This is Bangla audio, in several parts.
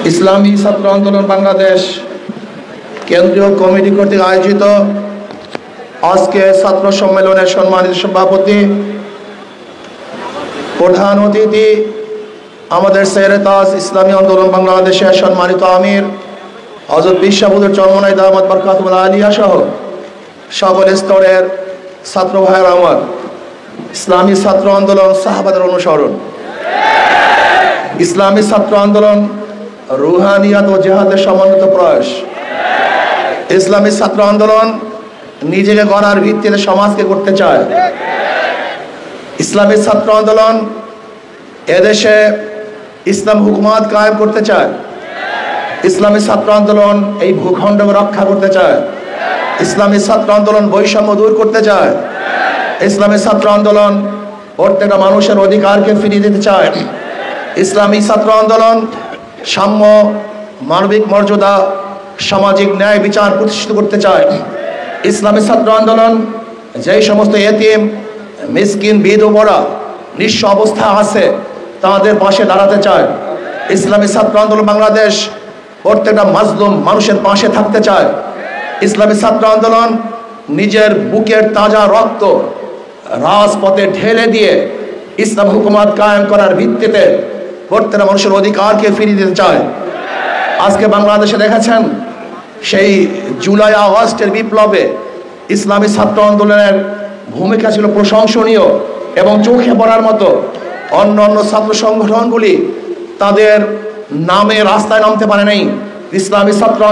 ইসলামী ছাত্র আন্দোলন বাংলাদেশ কেন্দ্রীয় কমিটি কর্তৃক আয়োজিত আজকে ছাত্র সম্মেলনের সম্মানিত সভাপতি, প্রধান অতিথি, আমাদের সেরে তাজ ইসলামী আন্দোলন বাংলাদেশের সম্মানিত আমির হযরত বিশ্ববুদুর চরমনাই দামাত বরকাতুল আলিয়া সহ সকল স্তরের ছাত্র ভাইয়েরা আমার, ইসলামী ছাত্র আন্দোলন সাহাবাদের অনুসরণ। ইসলামী ছাত্র আন্দোলন রুহানিয়াত ও জিহাদের সমন্বিত প্রয়াস। ইসলামী ছাত্র আন্দোলন নিজেকে গড়ার ভিত্তিতে সমাজকে করতে চায়। ইসলামী ছাত্র আন্দোলন এদেশে ইসলাম হুকুমত কায়েম করতে চায়। ইসলামী ছাত্র আন্দোলন এই ভূখণ্ডকে রক্ষা করতে চায়। ইসলামী ছাত্র আন্দোলন বৈষম্য দূর করতে চায়। ইসলামী ছাত্র আন্দোলন প্রত্যেকটা মানুষের অধিকারকে ফিরিয়ে দিতে চায়। ইসলামী ছাত্র আন্দোলন সাম্য, মানবিক মর্যাদা, সামাজিক ন্যায় বিচার প্রতিষ্ঠিত করতে চায়। ইসলামী ছাত্র আন্দোলন যেই সমস্ত এতিম, মিসকিন, বিধবা, নিঃস্ব অবস্থা আছে তাদের পাশে দাঁড়াতে চায়। ইসলামী ছাত্র আন্দোলন বাংলাদেশ প্রত্যেকটা মাজলুম মানুষের পাশে থাকতে চায়। ইসলামী ছাত্র আন্দোলন নিজের বুকের তাজা রক্ত রাজপথে ঢেলে দিয়ে ইসলাম হুকুমত কায়েম করার ভিত্তিতে প্রত্যেকটা মানুষের অধিকারকে ফিরিয়ে দিতে চায়। আজকে বাংলাদেশে দেখেছেন সেই জুলাই আগস্টের বিপ্লবে ইসলামী ছাত্র আন্দোলনের ভূমিকা ছিল প্রশংসনীয় এবং চোখে পড়ার মতো। অন্য অন্য ছাত্র সংগঠনগুলি তাদের নামে রাস্তায় নামতে পারে নাই। ইসলামী ছাত্র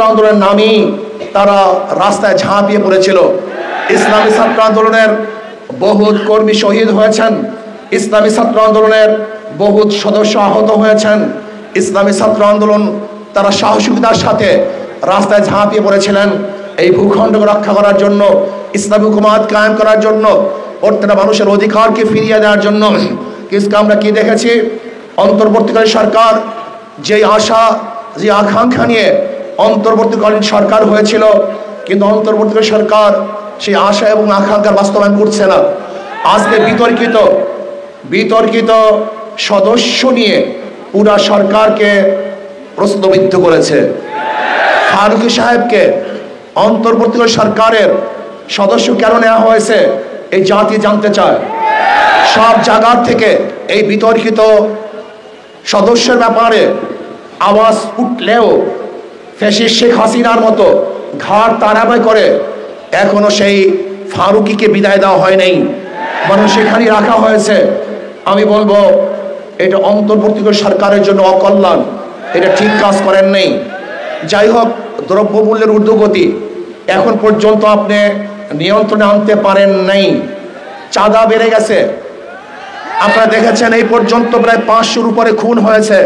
আন্দোলনের নামেই তারা রাস্তায় ঝাঁপিয়ে পড়েছিল। ইসলামী ছাত্র আন্দোলনের বহুত কর্মী শহীদ হয়েছেন। ইসলামী ছাত্র আন্দোলনের বহুত সদস্য আহত হয়েছেন। ইসলামী ছাত্র আন্দোলন তারা সাহসিকতার সাথে রাস্তায় ঝাঁপিয়ে পড়েছিলেন এই ভূখণ্ডকে রক্ষা করার জন্য, ইসলামী হুকুমত কায়েম করার জন্য, প্রত্যেকটা মানুষের অধিকারকে ফিরিয়ে দেওয়ার জন্য। কিন্তু আমরা কি দেখেছি, অন্তর্বর্তীকালীন সরকার যেই আশা, যে আকাঙ্ক্ষা নিয়ে অন্তর্বর্তীকালীন সরকার হয়েছিল, কিন্তু অন্তর্বর্তীকালীন সরকার সেই আশা এবং আকাঙ্ক্ষার বাস্তবায়ন করছে না। আজকে বিতর্কিত সদস্য নিয়ে পুরা সরকারকে প্রশ্নবিদ্ধ করেছে। ফারুকী সাহেবকে অন্তর্বর্তীকালীন সরকারের সদস্য কেন নেওয়া হয়েছে এই জাতি জানতে চায়। সব জায়গার থেকে এই বিতর্কিত সদস্যের ব্যাপারে আওয়াজ উঠলেও ফ্যাসিস্ট শেখ হাসিনার মতো ঘাড় তাড়াবাই করে এখনো সেই ফারুকীকে বিদায় দেওয়া হয় নাই, বরং সেখানেই রাখা হয়েছে। আমি বলবো এটা অন্তর্বর্তীকালীন সরকারের জন্য অকল্যাণ, এটা ঠিক কাজ করেন নেই। যাই হোক, দ্রব্যমূল্যের ঊর্ধ্বগতি এখন পর্যন্ত আপনি নিয়ন্ত্রণে আনতে পারেন নাই। চাঁদা বেড়ে গেছে। আপনারা দেখেছেন এই পর্যন্ত প্রায় 500-র উপরে খুন হয়েছে,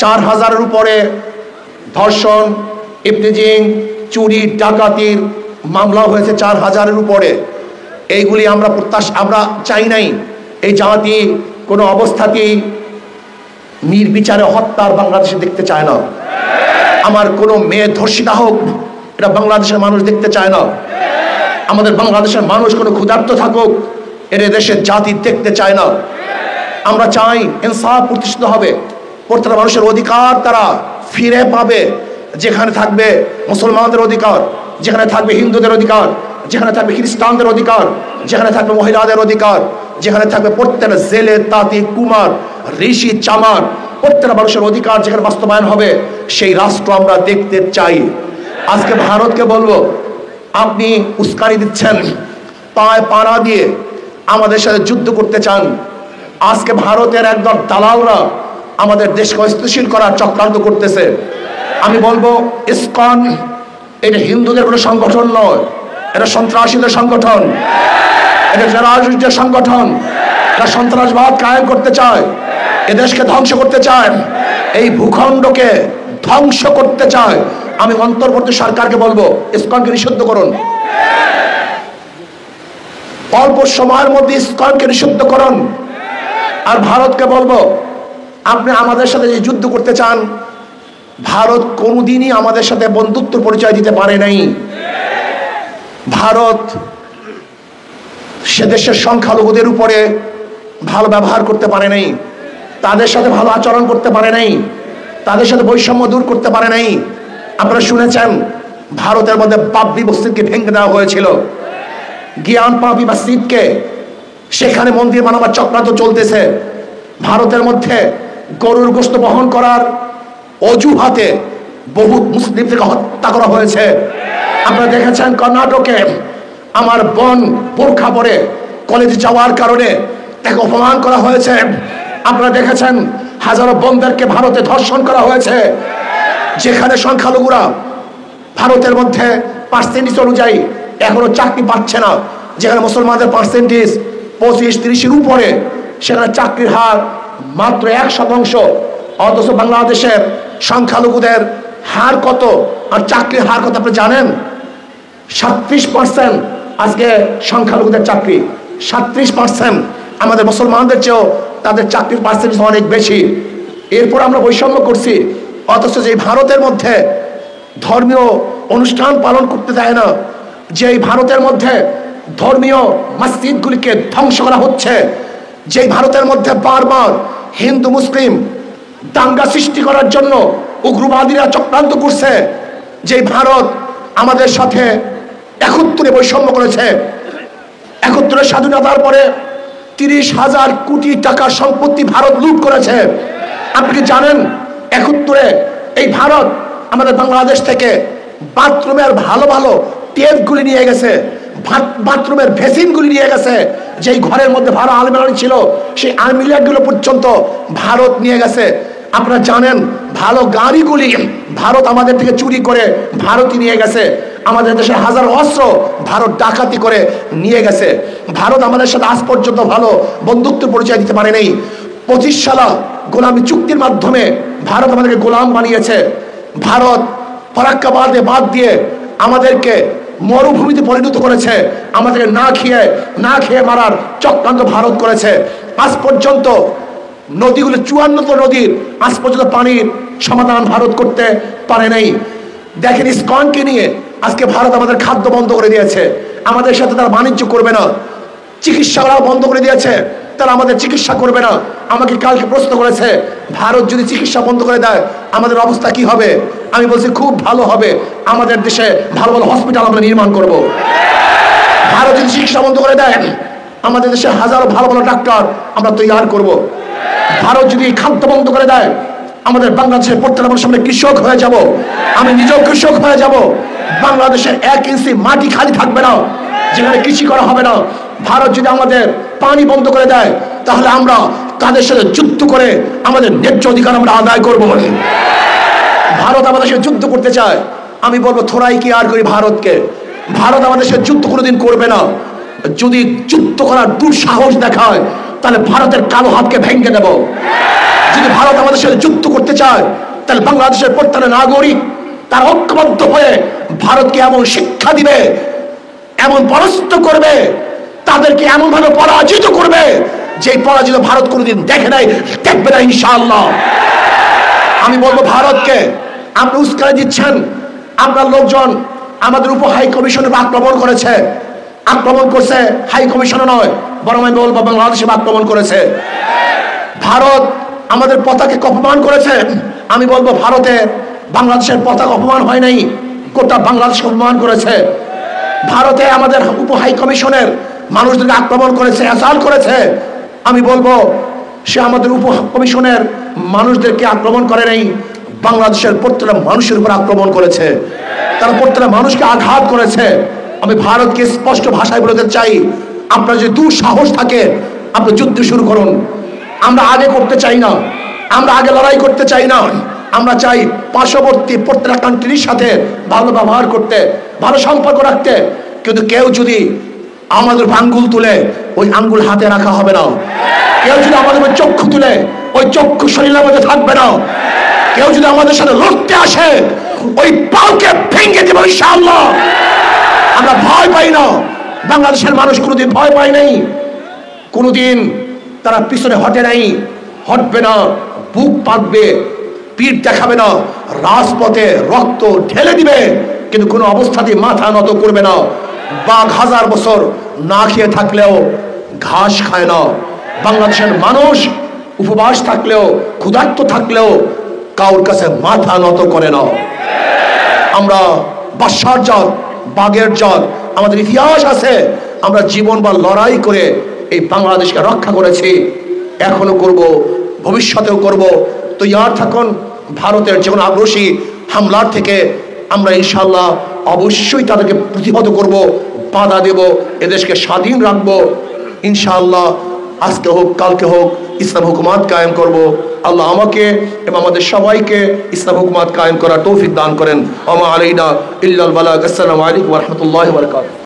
4000-এর উপরে ধর্ষণ, ইফতিজিং, চুরি, ডাকাতির মামলা হয়েছে 4000-এর উপরে। এইগুলি আমরা চাই নাই। এই জাতি কোনো অবস্থাতেই নির্বিচারে হত্যার বাংলাদেশে দেখতে চায় না। আমার কোনো মেয়ে ধর্ষিতা হোক, এটা বাংলাদেশের মানুষ দেখতে চায় না। আমাদের বাংলাদেশের মানুষ কোনো ক্ষুধার্ত থাকুক, এর দেশের জাতি দেখতে চায় না। আমরা চাই ইনসাফ প্রতিষ্ঠিত হবে, প্রত্যেকটা মানুষের অধিকার তারা ফিরে পাবে। যেখানে থাকবে মুসলমানদের অধিকার, যেখানে থাকবে হিন্দুদের অধিকার, যেখানে থাকবে খ্রিস্টানদের অধিকার, যেখানে থাকবে মহিলাদের অধিকার, যেখানে থাকবে প্রত্যেকটা জেলে, তাঁতি, কুমার, ঋষি, চামার, প্রত্যেকটা মানুষের অধিকার যেখানে বাস্তবায়ন হবে, সেই রাষ্ট্র আমরা দেখতে চাই। আজকে ভারতকে বলবো, আপনি উস্কানি দিচ্ছেন, পায়ে পাড়া দিয়ে আমাদের সাথে যুদ্ধ করতে চান। আজকে ভারতের একদল দালালরা আমাদের দেশকে অস্থিতিশীল করার চক্রান্ত করতেছে। আমি বলবো, ইসকন এটা হিন্দুদের কোনো সংগঠন নয়, এটা সন্ত্রাসীদের সংগঠন, এটা টেররিস্টদের সংগঠন। এটা সন্ত্রাসবাদ কায়েম করতে চায়, এদেশকে ধ্বংস করতে চায়, এই ভূখণ্ডকে ধ্বংস করতে চায়। আমি অন্তর্বর্তী সরকারকে বলবো, ইসকনকে নিষিদ্ধ করুন। অল্প সময়ের মধ্যে ইসকনকে নিষিদ্ধ করুন। আর ভারতকে বলবো, আপনি আমাদের সাথে যে যুদ্ধ করতে চান, ভারত কোনোদিনই আমাদের সাথে বন্ধুত্ব পরিচয় দিতে পারে নাই। ভারত সে দেশের সংখ্যালঘুদের উপরে ভালো ব্যবহার করতে পারে নাই। তাদের সাথে ভালো আচরণ করতে পারে নাই, তাদের সাথে বৈষম্য দূর করতে পারে নাই। আপনারা শুনেছেন ভারতের মধ্যে বাবরি মসজিদকে ভেঙে দেওয়া হয়েছিল, জ্ঞান পাবি মসজিদকে, সেখানে মন্দির বানাবার চক্রান্ত চলতেছে। ভারতের মধ্যে গরুর গোশত বহন করার অজুহাতে বহু মুসলিমদেরকে হত্যা করা হয়েছে। আপনারা দেখেছেন কর্ণাটকে আমার বোন বোরখা পরে কলেজে যাওয়ার কারণে তাকে অপমান করা হয়েছে। আপনারা দেখেছেন হাজারো বোনদেরকে ভারতে ধর্ষণ করা হয়েছে, যেখানে সংখ্যালঘুরা ভারতের মধ্যে পার্সেন্টেজ অনুযায়ী এখনো চাকরি পাচ্ছে না, যেখানে মুসলমানদের পার্সেন্টেজ 25-30-এর উপরে, সেখানে চাকরির হার মাত্র 1%। অথচ বাংলাদেশের সংখ্যালঘুদের হার কত আর চাকরির হার কত আপনি জানেন? 37% আজকে সংখ্যালঘুদের চাকরি, 37%। আমাদের মুসলমানদের চেয়েও তাদের চাকরির পার্সেন্টেজ অনেক বেশি। এরপর আমরা বৈষম্য করছি, অথচ যে ভারতের মধ্যে ধর্মীয় অনুষ্ঠান পালন করতে দেয় না, যে ভারতের মধ্যে ধর্মীয় মসজিদগুলিকে ধ্বংস করা হচ্ছে, যে ভারতের মধ্যে বারবার হিন্দু মুসলিম দাঙ্গা সৃষ্টি করার জন্য উগ্রবাদীরা চক্রান্ত করছে, যে ভারত আমাদের সাথে 71 বৈষম্য করেছে, 71 স্বাধীনতার পরে 30,000 কোটি টাকার সম্পত্তি ভারত লুট করেছে। আপনি কি জানেন 71 এই ভারত আমাদের বাংলাদেশ থেকে বাথরুমের ভালো ভালো টেপগুলি নিয়ে গেছে, বাথরুমের ভেসিনগুলি নিয়ে গেছে, যেই ঘরের মধ্যে ভালো আলমারি ছিল সেই আলমিরাগুলো পর্যন্ত ভারত নিয়ে গেছে। আপনারা জানেন ভালো গাড়িগুলি ভারত আমাদের থেকে চুরি করে ভারতই নিয়ে গেছে। আমাদের দেশে হাজার অস্ত্র ভারত ডাকাতি করে নিয়ে গেছে। ভারত আমাদের সাথে আজ পর্যন্ত ভালো বন্ধুত্বের পরিচয় দিতে পারে নাই। 25 সালা গোলামী চুক্তির মাধ্যমে ভারত আমাদেরকে গোলাম বানিয়েছে। ভারত ফারাক্কা বাদ দিয়ে আমাদেরকে মরুভূমিতে পরিণত করেছে, আমাদেরকে না খেয়ে মারার চক্রান্ত ভারত করেছে। আজ পর্যন্ত নদীগুলো 54 নদীর আজ পর্যন্ত পানির সমাধান ভারত করতে পারে নাই। দেখেন ইসকনকে নিয়ে আজকে ভারত আমাদের খাদ্য বন্ধ করে দিয়েছে, আমাদের সাথে তারা বাণিজ্য করবে না। চিকিৎসাও বন্ধ করে দিয়েছে, তারা আমাদের চিকিৎসা করবে না। আমাকে কালকে প্রশ্ন করেছে ভারত যদি চিকিৎসা বন্ধ করে দেয় আমাদের অবস্থা কি হবে? আমি বলছি খুব ভালো হবে, আমাদের দেশে ভালো ভালো হসপিটাল আমরা নির্মাণ করব। ভারত যদি চিকিৎসা বন্ধ করে দেয় আমাদের দেশে হাজারো ভালো ভালো ডাক্তার আমরা তৈরি করব। ভারত যদি খাদ্য বন্ধ করে দেয় আমাদের বাংলাদেশের প্রত্যেকটা মানুষ আমরা কৃষক হয়ে যাব, আমি নিজেও কৃষক হয়ে যাব। বাংলাদেশের 1 ইঞ্চি মাটি খালি থাকবে না যেখানে কৃষি করা হবে না। ভারত যদি আমাদের পানি বন্ধ করে দেয় তাহলে আমরা তাদের সাথে যুদ্ধ করে আমাদের ন্যায্য অধিকার আমরা আদায় করব। ভারত আমাদের সাথে যুদ্ধ করতে চায়, আমি বলবো থোড়াই কি আর করি ভারতকে। ভারত আমাদের সাথে যুদ্ধ কোনোদিন করবে না। যদি যুদ্ধ করার দুঃসাহস দেখায় তাহলে ভারতের কালো হাতকে ভেঙে দেব। যদি ভারত আমাদের সাথে যুদ্ধ করতে চায় তাহলে বাংলাদেশের প্রত্যেকটা নাগরিক তার ঐক্যবদ্ধ হয়ে ভারতকে এমন শিক্ষা দিবে, এমন পরাস্ত করবে, তাদেরকে এমন ভাবে পরাজিত করবে যে পরাজিত ভারত কোনোদিন দেখে নাই, দেখবে না ইনশাআল্লাহ। আমি বলবো ভারতকে আপনি উস্কানি দিচ্ছেন, আপনার লোকজন আমাদের উপ হাই কমিশনের আক্রমণ করেছে, আক্রমণ করছে হাই কমিশনে নয়, বরং আমি বলবো বাংলাদেশে আক্রমণ করেছে। ভারত আমাদের পতাকাকে অপমান করেছে, আমি বলবো ভারতে বাংলাদেশের পতাকা অপমান হয় নাই, গোটা বাংলাদেশ অপমান করেছে। ভারতে আমাদের উপ হাই কমিশনের মানুষদেরকে আক্রমণ করেছে, অ্যাসাল্ট করেছে। আমি বলবো সে আমাদের উপ কমিশনের মানুষদেরকে আক্রমণ করে নাই, বাংলাদেশের প্রত্যেকটা মানুষের উপর আক্রমণ করেছে, তারা প্রত্যেকটা মানুষকে আঘাত করেছে। আমি ভারতকে স্পষ্ট ভাষায় বলতে চাই, আপনার যদি দুঃসাহস থাকে আপনি যুদ্ধ শুরু করুন। আমরা আগে করতে চাই না, আমরা আগে লড়াই করতে চাই না, আমরা চাই পার্শ্ববর্তী প্রত্যেকটা কান্ট্রির সাথে ভালো ব্যবহার করতে, ভালো সম্পর্ক রাখতে। কিন্তু কেউ যদি আমাদের আঙ্গুল তুলে ওই আঙ্গুল হাতে রাখা হবে না। কেউ যদি আমাদের চক্ষু তুলে ওই চক্ষু শরীরের মধ্যে থাকবে না। কেউ যদি আমাদের সাথে লড়তে আসে ওই পাউকে ভেঙে দেব ইনশাআল্লাহ। আমরা ভয় পাই না, বাংলাদেশের মানুষ কোনোদিন ভয় পায় নাই, কোনোদিন তারা পিছনে হটে নাই, হটবে না, বুক পাতবে, পিঠ দেখাবে না, রাজপথে রক্ত ঢেলে দিবে, কিন্তু কোনো অবস্থাতেই মাথা নত করবে না। বাঘ 1000 বছর না খেয়ে থাকলেও ঘাস খায় না। বাংলাদেশের মানুষ উপবাস থাকলেও, ক্ষুধার্ত থাকলেও কাউর কাছে মাথা নত করে না। আমরা বাদশার জাত, বাঘের জাত, আমাদের ইতিহাস আছে। আমরা জীবন বা লড়াই করে এই বাংলাদেশকে রক্ষা করেছি, এখনো করব, ভবিষ্যতেও করব। তৈয়ার থাকুন ভারতের যে কোনো আগ্রাসী হামলার থেকে। আমরা ইনশাআল্লাহ অবশ্যই তাদেরকে প্রতিহত করব, বাধা দেব, এদেশকে স্বাধীন রাখবো ইনশাআল্লাহ। আজকে হোক কালকে হোক ইসলাম হুকুমাত কায়েম করব। আল্লাহ আমাকে এবং আমাদের সবাইকে ইসলাম হুকুমাত কায়েম করার তৌফিক দান করেন। ওয়া মা আলাইনা ইল্লাল বালাগ। আসসালামু আলাইকুম ওয়া রাহমাতুল্লাহি ওয়া বারাকাতুহু।